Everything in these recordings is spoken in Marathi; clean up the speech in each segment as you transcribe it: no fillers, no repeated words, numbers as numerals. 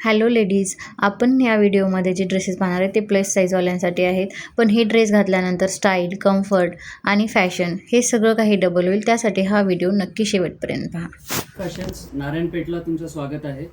हॅलो लेडीज, आपण ह्या व्हिडिओमध्ये जे ड्रेसेस पाहणार आहे ते प्लस साईजवाल्यांसाठी आहेत. पण हे ड्रेस घातल्यानंतर स्टाईल, कम्फर्ट आणि फॅशन हे सगळं काही डबल होईल. त्यासाठी हा व्हिडिओ नक्की शेवटपर्यंत पहा. फॅशन्स नारायणपेठला तुमचं स्वागत आहे.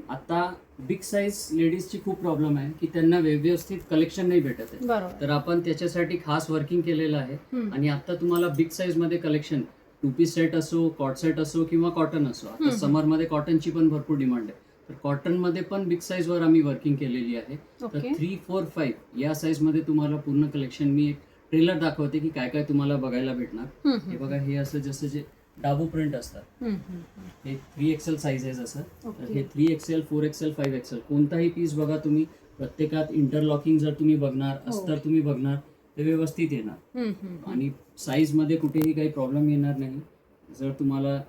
आता बिग साईज लेडीजची खूप प्रॉब्लेम आहे की त्यांना व्यवस्थित कलेक्शन नाही भेटत आहे. तर आपण त्याच्यासाठी खास वर्किंग केलेलं आहे आणि आता तुम्हाला बिग साईज मध्ये कलेक्शन 2 पीस सेट असो, कॉट सेट असो किंवा कॉटन असो. आता समर मध्ये कॉटनची पण भरपूर डिमांड आहे. तर कॉटन मध्ये पण बिग साईज वर आम्ही वर्किंग केलेली आहे. तर 3, 4, 5 या साईज मध्ये तुम्हाला पूर्ण कलेक्शन मी एक ट्रेलर दाखवते की काय काय तुम्हाला बघायला भेटणार. हे बघा, हे असं जसं जे डाबू प्रिंट असतात हे 3XL साईज आहे. जसं तर हे 3XL, 4XL, 5XL कोणताही पीस बघा तुम्ही, प्रत्येकात इंटरलॉकिंग जर तुम्ही बघणार, अस्तर तुम्ही बघणार ते व्यवस्थित येणार आणि साईज मध्ये कुठेही काही प्रॉब्लेम येणार नाही. जर तुम्हाला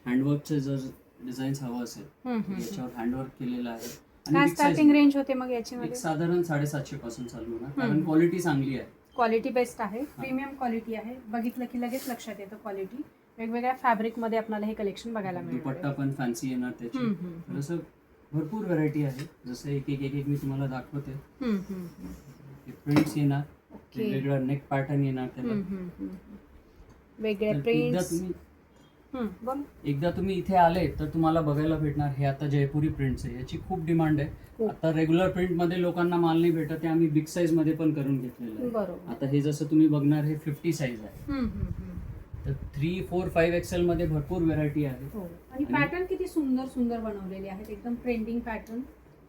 हँडवर्कचं जर डिझाईन हवं असेल याच्यावर हँडवर्क केलेलं आहे. काय स्टार्टिंग रेंज होते मग याच्यामध्ये? साधारण 750 पासून चालू होणार, कारण क्वालिटी चांगली आहे. क्वालिटी बेस्ट आहे, प्रीमियम क्वालिटी आहे. बघितलं की लगेच लक्षात येतं क्वालिटी. वेगवेगळ्या फॅब्रिक मध्ये आपल्याला हे कलेक्शन बघायला मिळेल. दुपट्टा पण फॅन्सी येणार त्याची. तर असं भरपूर व्हरायटी आहे. जसं एक एक मी तुम्हाला दाखवते. प्रिंट्स येणार, वेगवेगळा नेक पॅटर्न येणार त्याला, वेगळे प्रिंट्स. एकदा तुम्ही इथे आले तर तुम्हाला बघायला भेटणार. हे आता जयपुरी प्रिंट्स आहे, याची खूप डिमांड आहे. आता रेग्युलर प्रिंट मध्ये लोकांना माल नाही भेटत, ते आम्ही बिग साईज मध्ये पण करून घेतलेलं आहे. आता हे जसं तुम्ही बघणार हे 50 साईज आहे. तर 3, 4, 5XL मध्ये भरपूर व्हरायटी आहे. आणि पॅटर्न किती सुंदर सुंदर बनवलेले आहेत. एकदम ट्रेंडिंग पॅटर्न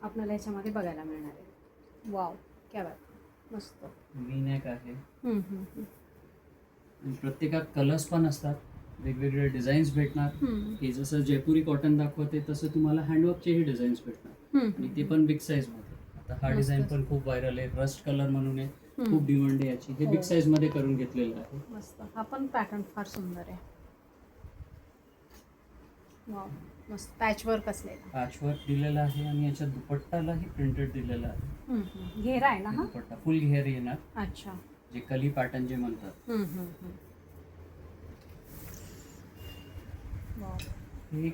आपल्याला याच्यामध्ये बघायला मिळणार आहे. वाव, क्या बात, मस्त. व्ही नेक आहे. प्रत्येकात कलर्स पण असतात, वेगवेगळे डिझाईन्स भेटणार. हे जसं जयपुरी कॉटन दाखवते तसं तुम्हाला हँडवर्कचेही डिझाईन्स भेटणार आणि ते पण बिग साईज मध्ये. आता हा डिझाईन पण खूप व्हायरल आहे, रस्ट कलर म्हणून आहे, खूप डिमांड आहे याची. हे बिग साईज मध्ये करून घेतलेलं आहे. मस्त. हा पण पॅटर्न फार सुंदर आहे. वाव, मस्त. पॅच वर्क असलेला, पॅच वर्क दिलेला आहे आणि याच्या दुपट्टालाही प्रिंटेड दिलेला आहे. घेरा आहे ना हा? दुपट्टा फुल घेर येणार. अच्छा. जे कली पॅटर्न जे म्हणतात. हे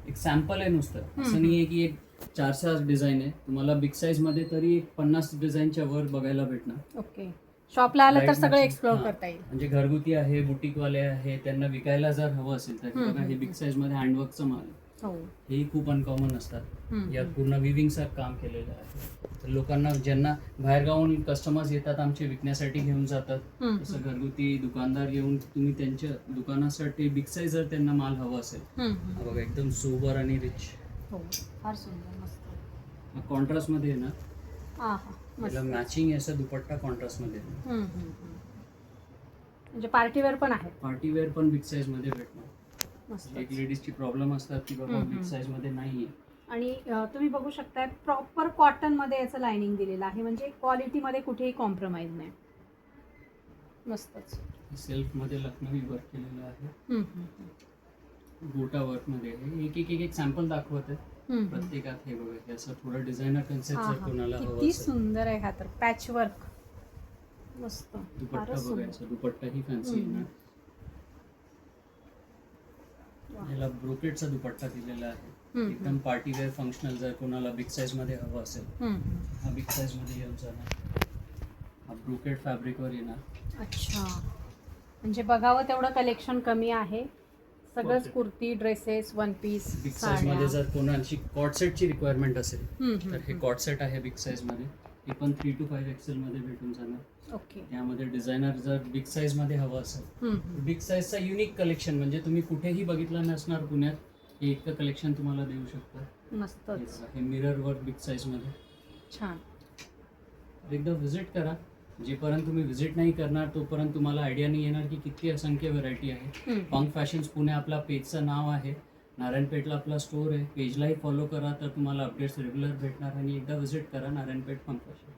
एक सॅम्पल आहे नुसतं. असं नाही आहे की एक 400 डिझाईन आहे. तुम्हाला बिग साईज मध्ये तरी एक 50 डिझाईनच्या वर बघायला भेटणार. ओके. शॉपला आलं तर सगळं एक्सप्लोर करता येईल. म्हणजे घरगुती आहे, बुटीकवाले आहे, त्यांना विकायला जर हवं असेल तर बघा, हे बिग साईज मध्ये हँडवर्कचं माल. हेही खूप अनकॉमन असतात. यात पूर्ण विविंग सारखं काम केलेलं आहे. तर लोकांना, ज्यांना बाहेरगावून कस्टमर्स येतात आमचे विकण्यासाठी, घेऊन जातात. तसं घरगुती दुकानदार येऊन तुम्ही त्यांच्या दुकानासाठी बिग साईज जर त्यांना माल हवा असेल, बघा एकदम सोबर आणि रिच. फार सुंदर, मस्त. कॉन्ट्रास्ट मध्ये आहे ना, त्याला मॅचिंग असा दुपट्टा कॉन्ट्रास्ट मध्ये. म्हणजे पार्टीवेअर पण आहे. पार्टीवेअर पण बिग साईज मध्ये भेटणार. एक लेडीजची प्रॉब्लेम असतात की बाबा बिग साईज मध्ये नाहीये. आणि तुम्ही बघू शकता प्रॉपर कॉटन मध्ये याचं लाइनिंग दिलेलं आहे. म्हणजे क्वालिटी मध्ये कुठेही कॉम्प्रोमाइज नाही. मस्तच. सेल्फ मध्ये लखनवी वर्क केलेलं आहे. गोटा वर्क मध्ये आहे. एक सॅम्पल दाखवत आहे प्रत्येकात. हे बघा, हे असं थोडं डिझायनर कन्सेप्ट जर कोणाला हवं किती सुंदर आहे हा. तर पॅच वर्क, मस्त. दुपट्टा बघायचा, दुपट्टा ही फॅन्सी आहे ना. याला ब्रोकेटचा दुपट्टा दिलेला आहे. एकदम पार्टीवेअर फंक्शनल जर कोणाला बिग साईज मध्ये हवं असेल, हा बिग साईज मध्ये येऊन जाणार. हा ब्रोकेट फॅब्रिक वर येणार. अच्छा. म्हणजे बघावं तेवढं कलेक्शन कमी आहे. सगळंच kurti, dresses, one piece. Big size मध्ये जर कोणाची कॉट सेटची रिक्वायरमेंट असेल तर हे कॉट सेट आहे बिग साईज मध्ये. हे पण 3 to 5XL मध्ये भेटून जाणार. ओके. त्यामध्ये डिझायनर जर बिग साईज मध्ये हवं असेल, बिग साईजचा युनिक कलेक्शन म्हणजे तुम्ही कुठेही बघितलं नसणार पुण्यात. हे इतकं कलेक्शन तुम्हाला देऊ शकतो. मस्त. हे मिरर वर्क बिग साईज मध्ये छान. एकदा व्हिजिट करा. जेपर्यंत तुम्ही व्हिजिट नाही करणार तोपर्यंत तुम्हाला आयडिया नाही येणार की किती असंख्य व्हरायटी आहे. पंख फॅशन्स पुणे आपला पेजचं नाव आहे. नारायणपेठला आपला स्टोर आहे. पेजलाही फॉलो करा तर तुम्हाला अपडेट्स रेग्युलर भेटणार. आणि एकदा व्हिजिट करा नारायणपेठ पंख फॅशन.